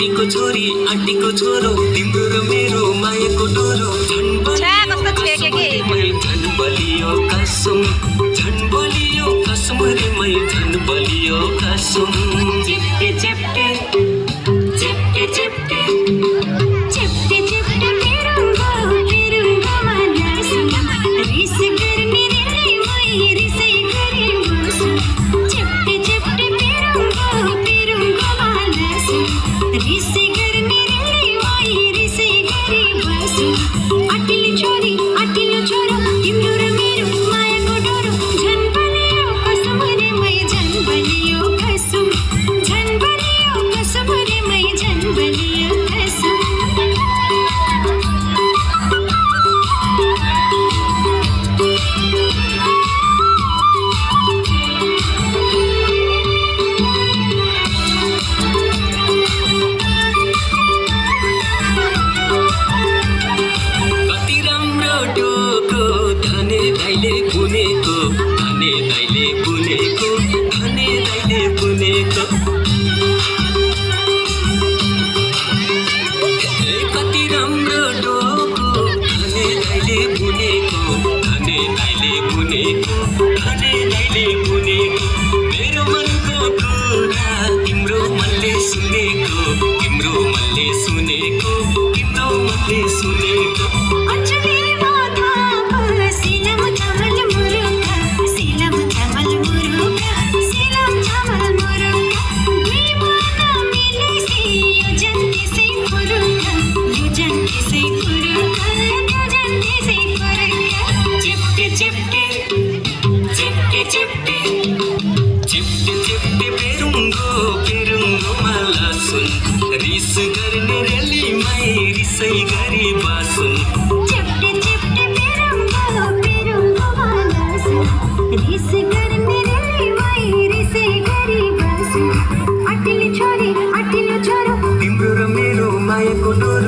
आन्टीको छोरी आन्टीको छोरो तिम्रो र मेरो मायाको डोरो झन् बलियो कसम झन् बलियो कसम रे मै झन् बलियो कसम चिप्टे चिप्टे चिप्टे चिप्टे चिप्टे चिप्टे पेरुङ्गो मालासु रिस गर्ने रे मै रिसै गरे बसु चिप्टे चिप्टे पेरुङ्गो मालासु रिस गर्ने रे मै रिसै गरे बसु अटिलो छोरी अटिलो छोरो तिम्रो र मेरो मायाको डोरो झन् बलियो कसम रे मै झन् बलियो कसम झन् बलियो कसम रे मै झन् बलियो कसम कति राम्रो टोको धने दाइले बुनेको धने दाइले बुनेको धने दाइले बुनेको कति राम्रो टोको धने दाइले बुनेको धने दाइले बुनेको धने दाइले बुनेको मेरो मनको कुरा तिम्रो मनले सुनेको तिम्रो मनले सुनेको तिम्रो मनले सुनेको अञ्जली माथा सिलम चमल मुरुका सिलम चमल मुरुका सिलम चमल मुरुका दुई मन मिलेसी यो जन्ती से फुरुका यो जन्ती से फुरुका यो जन्ती से फुरुका चिप्टे चिप्टे चिप्टे चिप्टे चिप्टे चिप्टे पेरुङ्गो माला सुन रिस गर्ने रेली मै रिसै गरी बासुन चिप्टे चिप्टे पेरुङ्गो मालासु रिस गर्ने रे मै रिसै गरी बसु अटिलो छोरी अटिलो छोरो तिम्रो र मेरो मायाको डोरो